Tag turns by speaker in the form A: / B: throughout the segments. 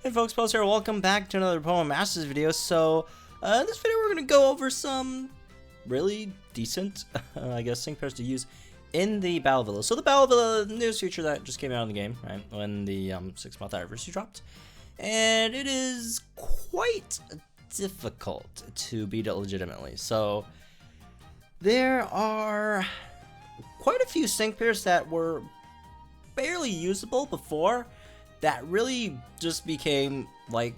A: Hey folks, Post here. Welcome back to another Pokemon Masters video. So, in this video we're going to go over some really decent, I guess, sync pairs to use in the Battle Villa. So the Battle Villa news feature that just came out in the game, right, when the 6-month anniversary dropped. And it is quite difficult to beat it legitimately. So, there are quite a few sync pairs that were barely usable before that really just became like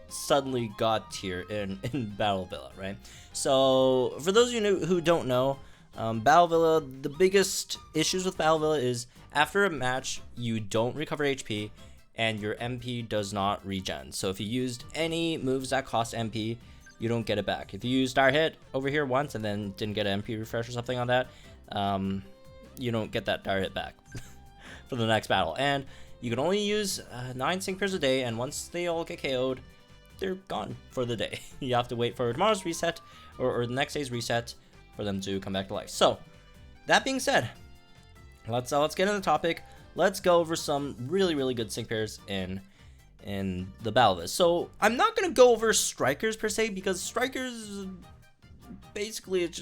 A: suddenly god tier in Battle Villa, right? So for those of you who don't know, Battle Villa, the biggest issues with Battle Villa is after a match you don't recover HP and your MP does not regen. So if you used any moves that cost MP, you don't get it back. If you used Dire Hit over here once and then didn't get an MP refresh or something on that, you don't get that Dire Hit back for the next battle. And you can only use 9 sync pairs a day, and once they all get KO'd, they're gone for the day. You have to wait for tomorrow's reset, or the next day's reset, for them to come back to life. So, that being said, let's get into the topic. Let's go over some really good sync pairs in the Battle Villa. So, I'm not going to go over strikers per se, because strikers, basically, it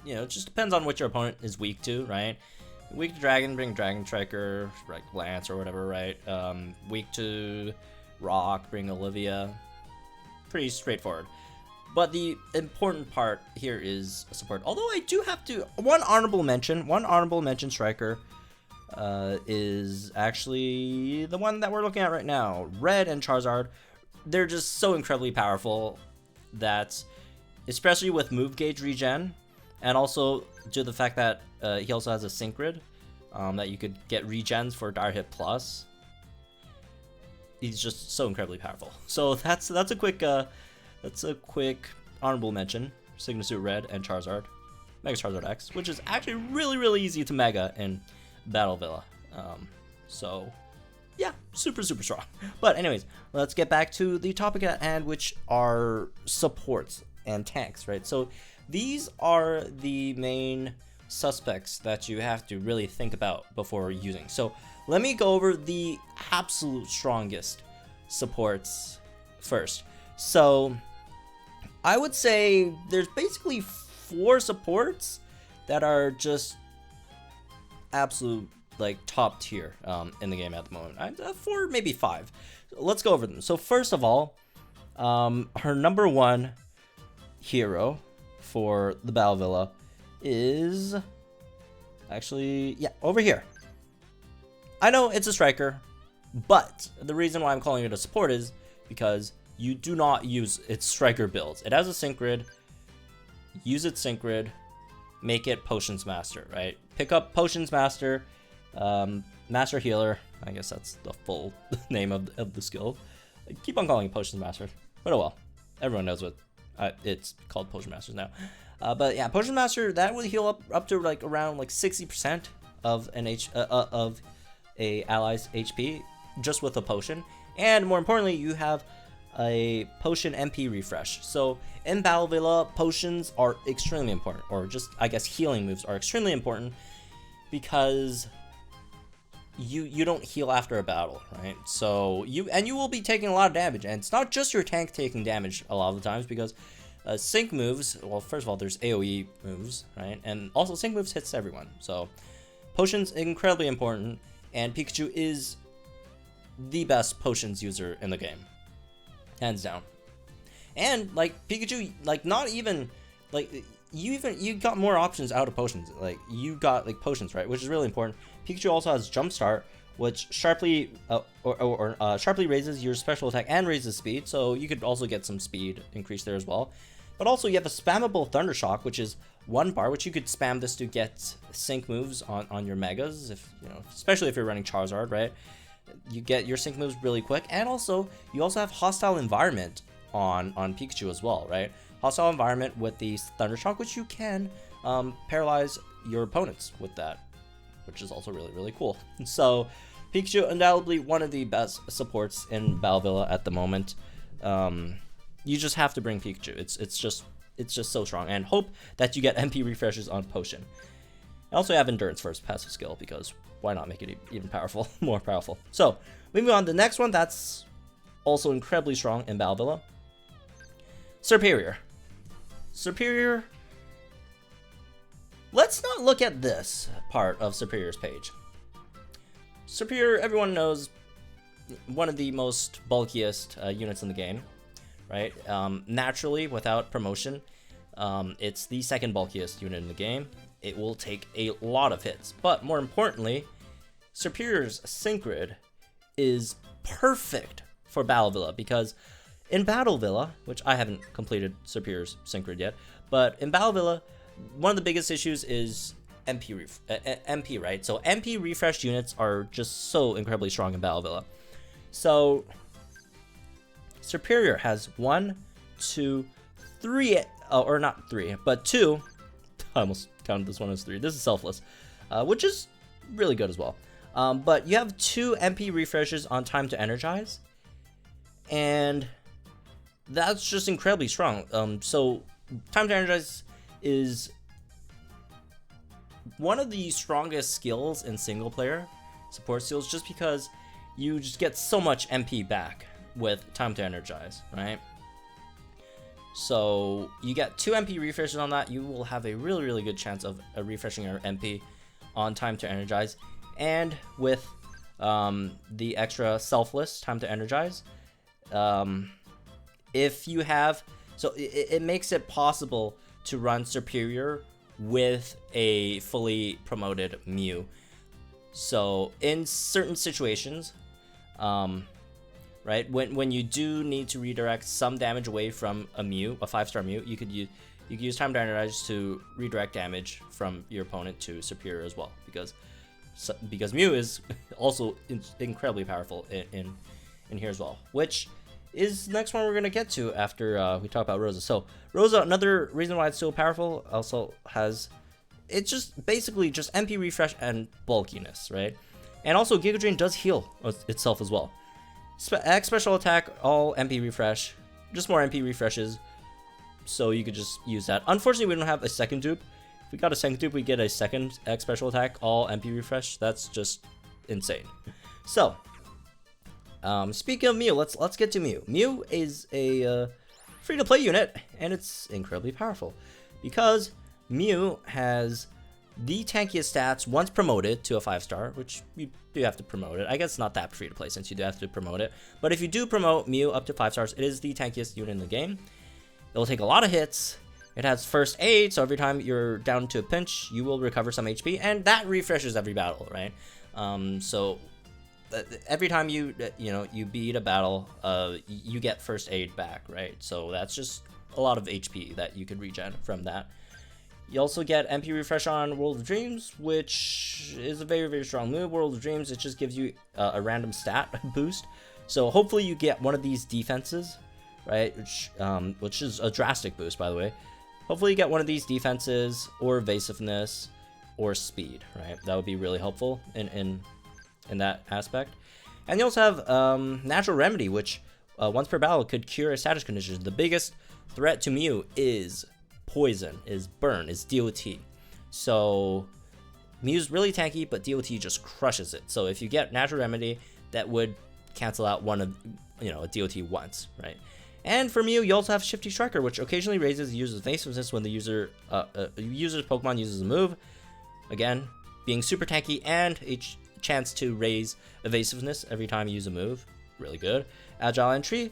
A: just depends on what your opponent is weak to, right? Weak to Dragon, bring Dragon Striker, like Lance or whatever, right? Weak to Rock, bring Olivia. Pretty straightforward. But the important part here is support. Although I do have to, one honorable mention striker is actually the one that we're looking at right now. Red and Charizard, they're just so incredibly powerful that, especially with move gauge regen, and also due to the fact that he also has a sync grid that you could get regens for Dire Hit Plus. He's just so incredibly powerful. So that's a quick honorable mention. Signal Suit Red and Charizard, Mega Charizard X, which is actually really easy to Mega in Battle Villa. So yeah, super strong. But anyways, let's get back to the topic at hand, which are supports and tanks, right? So these are the main suspects that you have to really think about before using. So let me go over the absolute strongest supports first. So I would say there's basically 4 supports that are just absolute like top tier in the game at the moment. 4, maybe 5. Let's go over them. So first of all, her number 1 hero for the Battle Villa is actually, yeah, over here. I know it's a striker, but the reason why I'm calling it a support is because you do not use its striker builds. It has a sync grid. Use its sync grid. Make it Potions Master, right? Pick up Potions Master, Master Healer. I guess that's the full name of the skill. I keep on calling it Potions Master, but oh well. Everyone knows what it's called Potion Masters now. But yeah, Potion Master, that will heal up to like around like 60% of of a ally's HP just with a potion. And more importantly, you have a potion MP refresh. So in Battle Villa, potions are extremely important, or just I guess healing moves are extremely important, because you don't heal after a battle, right? So you will be taking a lot of damage, and it's not just your tank taking damage a lot of the times, because sync moves, well, first of all, there's AoE moves, right? And also sync moves hits everyone. So potions incredibly important, and Pikachu is the best potions user in the game, hands down. And like Pikachu, like not even like you got more options out of potions. Like you got like potions, right? Which is really important. Pikachu also has Jumpstart, which sharply sharply raises your special attack and raises speed. So you could also get some speed increase there as well. But also you have a spammable Thunder Shock, which is 1 bar, which you could spam this to get sync moves on your Megas, if especially if you're running Charizard, right? You get your sync moves really quick, and also you also have Hostile Environment on Pikachu as well, right? Hostile Environment with the Thunder Shock, which you can paralyze your opponents with that, which is also really cool. So Pikachu, undoubtedly one of the best supports in Battle Villa at the moment. You just have to bring Pikachu. It's just so strong, and hope that you get MP refreshes on Potion. I also have Endurance for its passive skill, because why not make it even more powerful? So moving on, the next one, that's also incredibly strong in Battle Villa. Superior. Superior. Let's not look at this part of Superior's page. Superior, everyone knows, one of the most bulkiest units in the game, right? Naturally, without promotion, it's the second bulkiest unit in the game. It will take a lot of hits, but more importantly, Superior's Sync Grid is perfect for Battle Villa, because in Battle Villa, which I haven't completed Superior's Sync Grid yet, but in Battle Villa, one of the biggest issues is MP, right? So MP refreshed units are just so incredibly strong in Battle Villa. So Superior has 1, 2, 3, or not 3, but 2. I almost counted this one as 3. This is Selfless, which is really good as well. But you have 2 MP refreshes on time to energize, and that's just incredibly strong. So time to energize is one of the strongest skills in single player support skills, just because you just get so much MP back with time to energize, right? So you get 2 MP refreshes on that, you will have a really good chance of refreshing your MP on time to energize. And with the extra selfless time to energize, if you have, so it makes it possible to run Superior with a fully promoted Mew. So in certain situations, right, when you do need to redirect some damage away from a Mew, a 5-star Mew, you could use time to energize to redirect damage from your opponent to Superior as well, because Mew is also incredibly powerful in here as well, which is the next one we're going to get to after we talk about Rosa. So Rosa, another reason why it's so powerful, also has, it's just basically just MP refresh and bulkiness, right? And also Giga Drain does heal itself as well. X special attack, all MP refresh, just more MP refreshes, so you could just use that. Unfortunately, we don't have a second dupe. If we got a second dupe, we get a second X special attack, all MP refresh. That's just insane. So speaking of Mew, let's get to Mew. Mew is a free-to-play unit, and it's incredibly powerful because Mew has the tankiest stats once promoted to a 5-star, which you do have to promote it. I guess it's not that free-to-play since you do have to promote it, but if you do promote Mew up to 5 stars, it is the tankiest unit in the game. It will take a lot of hits. It has first aid, so every time you're down to a pinch, you will recover some HP, and that refreshes every battle, right? So every time you beat a battle, you get first aid back, right? So that's just a lot of HP that you could regen from that. You also get MP refresh on World of Dreams, which is a very strong move. World of Dreams, it just gives you a random stat boost. So hopefully you get one of these defenses, right? Which is a drastic boost, by the way. Hopefully you get one of these defenses, or evasiveness, or speed, right? That would be really helpful in that aspect. And you also have Natural Remedy, which once per battle could cure a status condition. The biggest threat to Mew is poison, is burn, is DOT. So Mew's really tanky, but DOT just crushes it. So if you get Natural Remedy, that would cancel out one of, a DOT once, right? And for Mew, you also have Shifty Striker, which occasionally raises the user's evasiveness when the user's Pokemon uses a move. Again, being super tanky and a chance to raise evasiveness every time you use a move. Really good. Agile Entry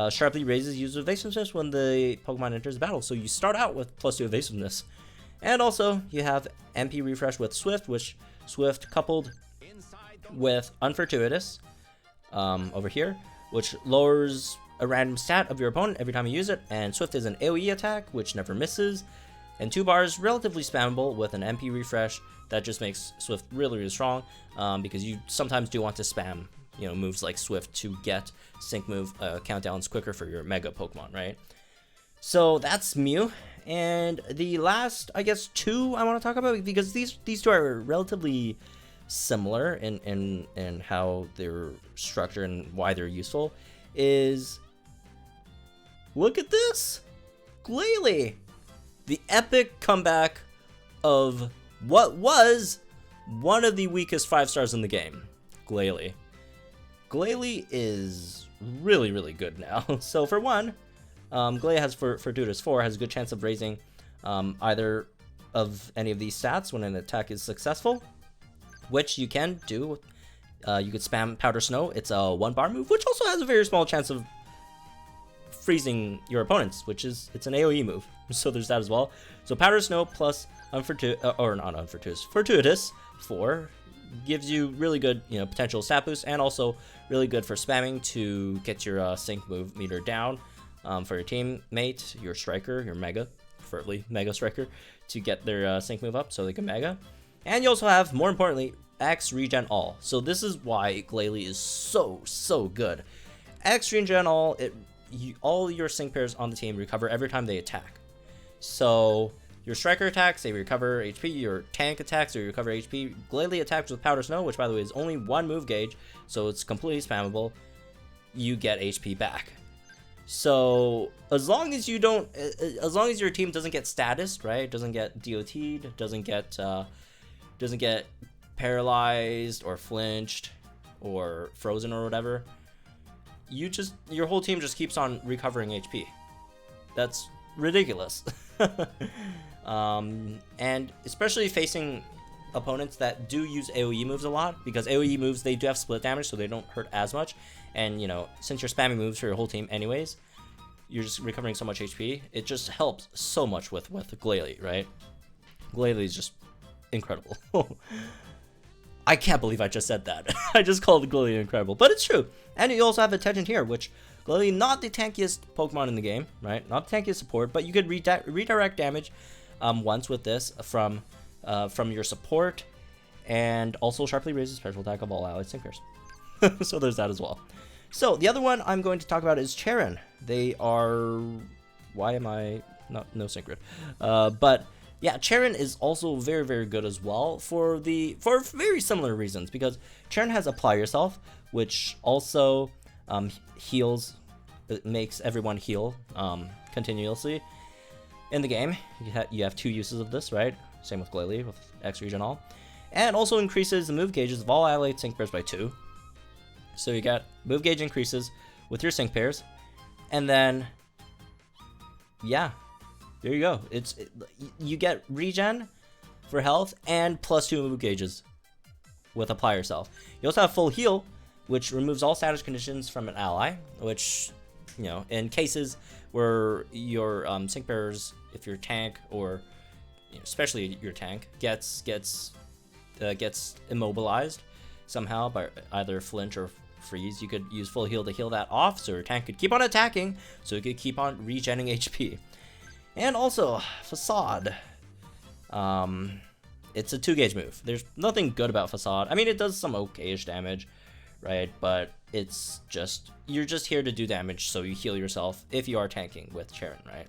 A: sharply raises user evasiveness when the Pokemon enters the battle. So you start out with +2 evasiveness. And also, you have MP Refresh with Swift, which Swift coupled with Unfortuitous over here, which lowers a random stat of your opponent every time you use it. And Swift is an AoE attack, which never misses. And 2 bars, relatively spammable with an MP Refresh. That just makes Swift really strong, because you sometimes do want to spam, moves like Swift to get sync move countdowns quicker for your Mega Pokemon, right? So that's Mew. And the last, I guess, 2 I want to talk about, because these 2 are relatively similar in how they're structured and why they're useful, is, look at this! Glalie! The epic comeback of what was one of the weakest 5 stars in the game, Glalie. Glalie is really, really good now. So for one, Glalie has Fortuitous 4 has a good chance of raising either of any of these stats when an attack is successful, which you can do. You could spam Powder Snow. It's a 1-bar move, which also has a very small chance of freezing your opponents, which is, it's an AoE move. So there's that as well. So Powder Snow plus Fortuitous 4 gives you really good, potential stat boost, and also really good for spamming to get your sync move meter down for your teammate, your striker, your mega, preferably mega striker, to get their sync move up so they can mega. And you also have, more importantly, X regen all. So this is why Glalie is so good. X regen all, all your sync pairs on the team recover every time they attack. So your striker attacks, they recover HP. Your tank attacks, they recover HP. Glalie attacks with Powder Snow, which by the way is only 1 move gauge, so it's completely spammable. You get HP back. So as long as you don't, as long as your team doesn't get status, right? Doesn't get DOT'd, doesn't get paralyzed or flinched or frozen or whatever, your whole team just keeps on recovering HP. That's ridiculous. And especially facing opponents that do use AoE moves a lot, because AoE moves, they do have split damage, so they don't hurt as much. And since you're spamming moves for your whole team anyways, you're just recovering so much HP. It just helps so much with Glalie, right? Glalie is just incredible. I can't believe I just said that. I just called Glalie incredible, but it's true. And you also have Attention here, which Glalie, not the tankiest Pokemon in the game, right? Not the tankiest support, but you could redirect damage once with this from your support, and also sharply raises special attack of all allied sync pairs. So there's that as well. So the other one I'm going to talk about is Cheren. They are, why am I not no sync grid? But yeah, Cheren is also very, very good as well for very similar reasons, because Cheren has Apply Yourself, which also heals, it makes everyone heal continuously in the game. You have 2 uses of this, right? Same with Glalie with X regen all, and also increases the move gauges of all allied sync pairs by 2. So you got move gauge increases with your sync pairs, and then yeah, there you go. You get regen for health and +2 move gauges with Apply Yourself. You also have Full Heal, which removes all status conditions from an ally, which, in cases where your sync pairs, if your tank or especially your tank gets immobilized somehow by either flinch or freeze, you could use Full Heal to heal that off, so your tank could keep on attacking, so it could keep on regenning HP. And also Facade. It's a 2-gauge move. There's nothing good about Facade. I mean, it does some okay-ish damage, right? But it's just, you're just here to do damage, so you heal yourself if you are tanking with Cheren, right?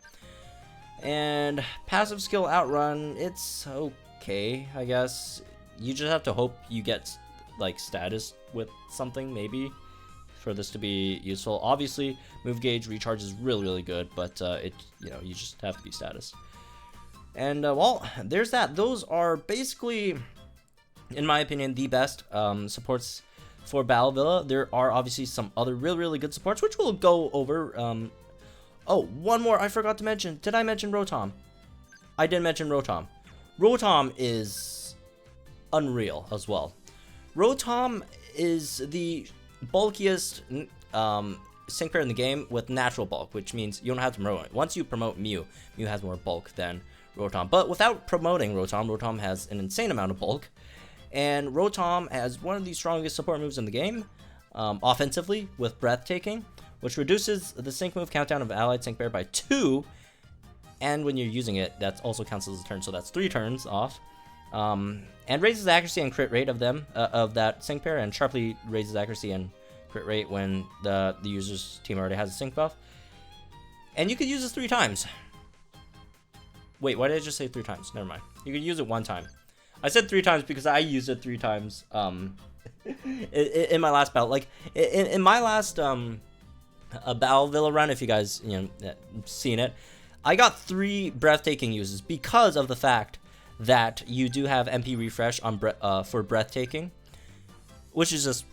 A: And passive skill Outrun, it's okay, I guess. You just have to hope you get like status with something, maybe, for this to be useful. Obviously, move gauge recharge is really, really good, but you just have to be status. And well, there's that. Those are basically, in my opinion, the best supports for Battle Villa. There are obviously some other really, really good supports, which we'll go over. Oh, one more I forgot to mention. Did I mention Rotom? I did mention Rotom. Rotom is unreal as well. Rotom is the bulkiest sync pair in the game with natural bulk, which means you don't have to promote it. Once you promote Mew, Mew has more bulk than Rotom. But without promoting Rotom, Rotom has an insane amount of bulk. And Rotom has one of the strongest support moves in the game, offensively, with Breathtaking, which reduces the sync move countdown of allied sync pair by 2. And when you're using it, that also counts as a turn, so that's 3 turns off. And raises accuracy and crit rate of that sync pair, and sharply raises accuracy and crit rate when the user's team already has a sync buff. And you could use this 3 times. Wait, why did I just say 3 times? Never mind. You could use it 1 time. I said 3 times because I used it 3 times in my last battle. Like in my last Battle Villa run, if you guys seen it, I got 3 Breathtaking uses because of the fact that you do have MP refresh on for Breathtaking, which is just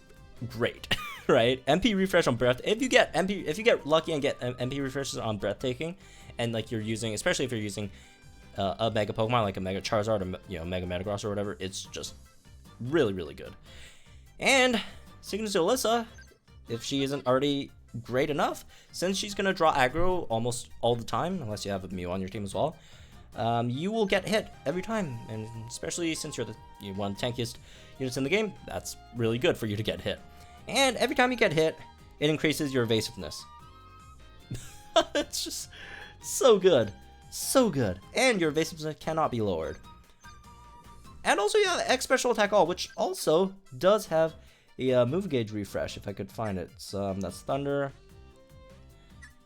A: great, right? MP refresh on breath. If you get lucky and get MP refreshes on breathtaking, and like you're using, especially if you're using a Mega Pokemon like a Mega Charizard or Mega Metagross or whatever, it's just really, really good. And Signature Alyssa, if she isn't already great enough, since she's gonna draw aggro almost all the time, unless you have a Mew on your team as well, you will get hit every time, and especially since you're one of the tankiest units in the game, that's really good for you to get hit. And every time you get hit, it increases your evasiveness. It's just so good. So good. And your evasiveness cannot be lowered. And also, yeah, X Special Attack All, which also does have a move gauge refresh, if I could find it. So, that's Thunder.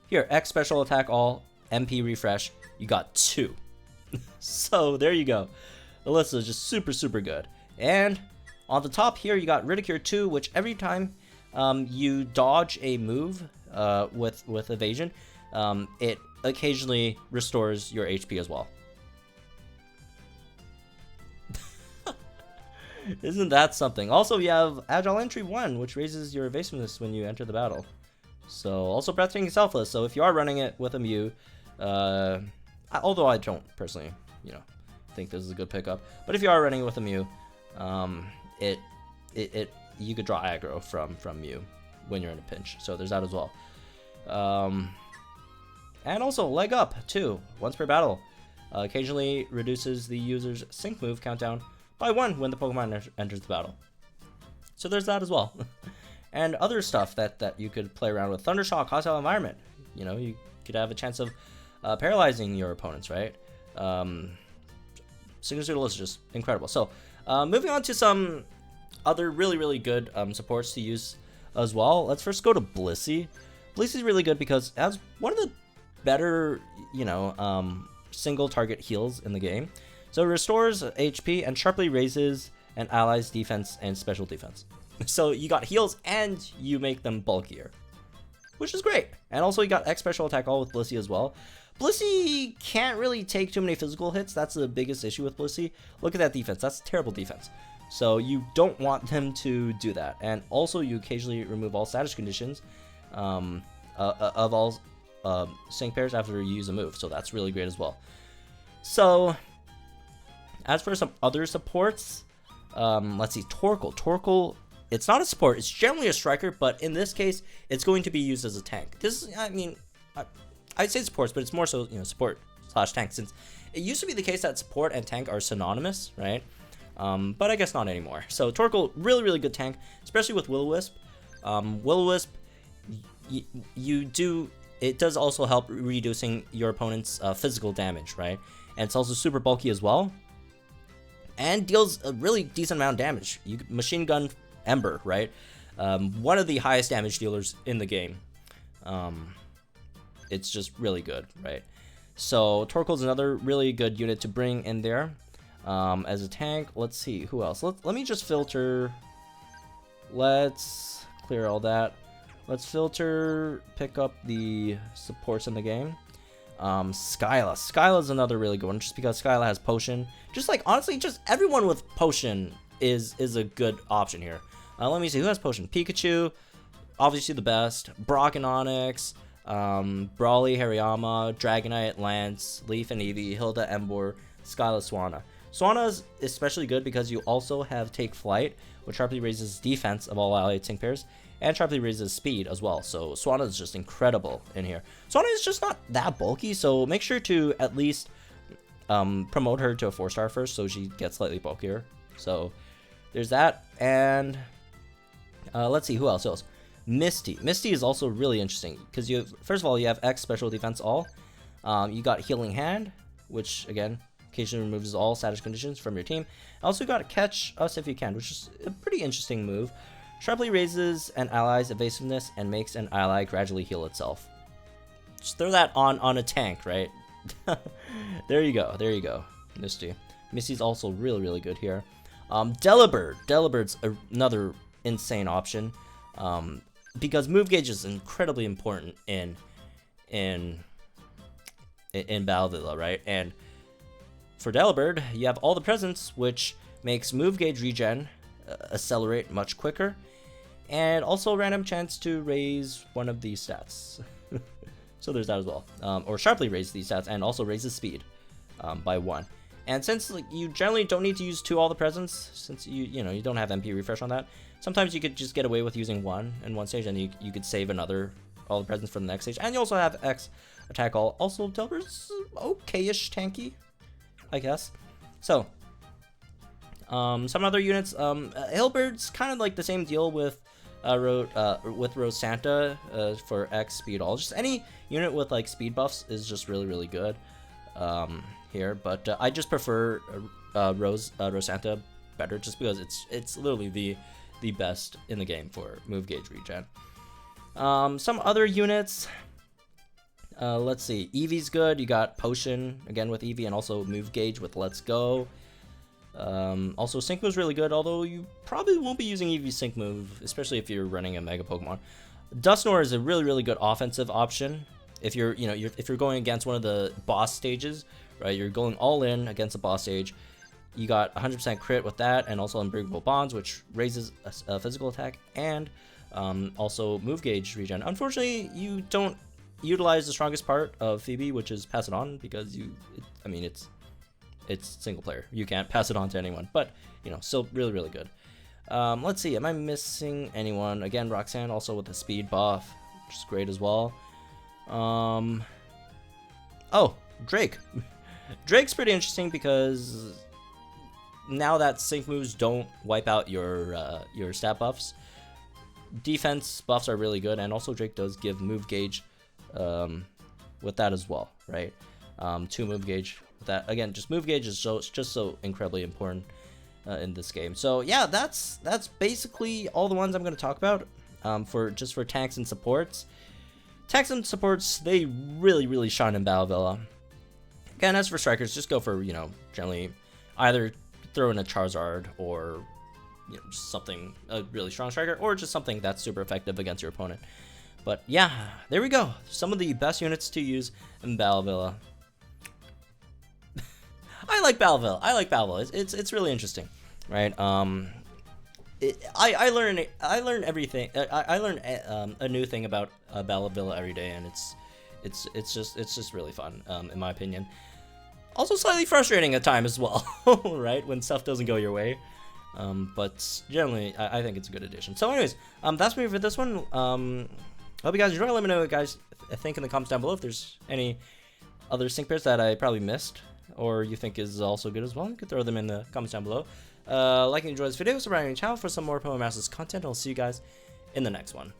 A: Here, X Special Attack All, MP refresh. You got 2. So, there you go. Alyssa is just super, super good. And on the top here, you got Ridicure 2, which every time you dodge a move with evasion, it occasionally restores your HP as well. Isn't that something? Also, you have Agile Entry 1, which raises your evasiveness when you enter the battle. So, also Breathtaking Selfless. So, if you are running it with a Mew, although I don't personally, think this is a good pickup, but if you are running it with a Mew, you could draw aggro from Mew when you're in a pinch. So, there's that as well. And also, Leg Up, too. Once per battle. Occasionally reduces the user's sync move countdown by 1 when the Pokemon enters the battle. So there's that as well. And other stuff that you could play around with. Thundershock, Hostile Environment. You could have a chance of paralyzing your opponents, right? Signature Alyssa is just incredible. So, moving on to some other really, really good supports to use as well. Let's first go to Blissey. Blissey is really good because it has one of the better, single target heals in the game. So it restores HP and sharply raises an ally's defense and special defense. So you got heals and you make them bulkier, which is great. And also you got X Special Attack All with Blissey as well. Blissey can't really take too many physical hits. That's the biggest issue with Blissey. Look at that defense. That's terrible defense. So you don't want him to do that. And also you occasionally remove all status conditions of all sync pairs after you use a move. So that's really great as well. So as for some other supports, let's see, Torkoal. Torkoal, it's not a support, it's generally a striker, but in this case, it's going to be used as a tank. This is, I'd say supports, but it's more so, support / tank, since it used to be the case that support and tank are synonymous, right? But I guess not anymore. So Torkoal, really, really good tank, especially with Will-O-Wisp. Will-O-Wisp, it does also help reducing your opponent's physical damage, right? And it's also super bulky as well. And deals a really decent amount of damage. You machine gun Ember, right? One of the highest damage dealers in the game. It's just really good, right? So Torkoal's another really good unit to bring in there as a tank. Let's see, who else? Let me just filter. Let's clear all that. Let's filter, pick up the supports in the game. Scylla. Scylla's another really good one, just because Scylla has Potion. Just like, honestly, just everyone with Potion is a good option here. Let me see, who has Potion? Pikachu, obviously the best. Brock and Onyx, Brawly, Hariyama, Dragonite, Lance, Leaf and Eevee, Hilda, Emboar, Scylla, Swanna. Swanna is especially good because you also have Take Flight, which sharply raises defense of all allied sync pairs, and sharply raises speed as well. So Swanna is just incredible in here. Swanna is just not that bulky, so make sure to at least promote her to a 4-star first so she gets slightly bulkier. So there's that. And let's see, who else? Misty. Misty is also really interesting because first of all, you have X Special Defense All. You got Healing Hand, which again occasionally removes all status conditions from your team. Also got Catch Us If You Can, which is a pretty interesting move. Sharply raises an ally's evasiveness and makes an ally gradually heal itself. Just throw that on a tank, right? There you go. Misty. Misty's also really, really good here. Delibird. Delibird's another insane option. Because move gauge is incredibly important in Battle Villa, right? And for Delibird, you have all the presents, which makes move gauge regen accelerate much quicker. and also random chance to raise one of these stats. So there's that as well, or sharply raise these stats, and also raises speed by 1. And since like, you generally don't need to use 2 all the presents, since you know you don't have MP refresh on that, sometimes you could just get away with using 1 in one stage, and you could save another all the presents for the next stage. And you also have X attack all. Also, Delibird's okay-ish tanky, I guess. So some other units, Hillbird's kind of like the same deal with Rose Santa for X speed all. Just any unit with like speed buffs is just really good here, but I just prefer Rose Santa better, just because it's literally the best in the game for move gauge regen. Some other units, let's see, Eevee's good. You got Potion again with Eevee, and also move gauge with Let's Go. Also, Sync Move's really good, although you probably won't be using Eevee's Sync Move, especially if you're running a Mega Pokemon. Dusknoir is a really good offensive option if you're if you're going against one of the boss stages, right? You're going all in against a boss stage. You got 100% crit with that, and also Unbreakable Bonds, which raises a physical attack, and also move gauge regen. Unfortunately, you don't utilize the strongest part of Phoebe, which is Pass It On, because it's single player. You can't pass it on to anyone, but you know, still really good. Let's see, am I missing anyone? Again, Roxanne also with the speed buff, which is great as well. Oh, Drake. Drake's pretty interesting because now that sync moves don't wipe out your stat buffs, defense buffs are really good, and also Drake does give move gauge with that as well, right? 2 move gauge. That again, just move gauge is just so incredibly important in this game. So yeah, that's basically all the ones I'm going to talk about for tanks and supports. Tanks and supports, they really shine in Battle Villa. Again, as for strikers, just go for generally either throw in a Charizard or just something a really strong striker, or just something that's super effective against your opponent. But yeah, there we go. Some of the best units to use in Battle Villa. I like Battleville. It's really interesting, right? I learn everything. I learn a new thing about Battleville every day, and it's just really fun, in my opinion. Also slightly frustrating at times as well, right? When stuff doesn't go your way. But generally, I think it's a good addition. So, anyways, that's me for this one. Hope you guys enjoy. Let me know what you guys think in the comments down below if there's any other sync pairs that I probably missed, or you think is also good as well. You can throw them in the comments down below. Like and enjoy this video, subscribe to my channel for some more Pokemon Masters content. I'll see you guys in the next one.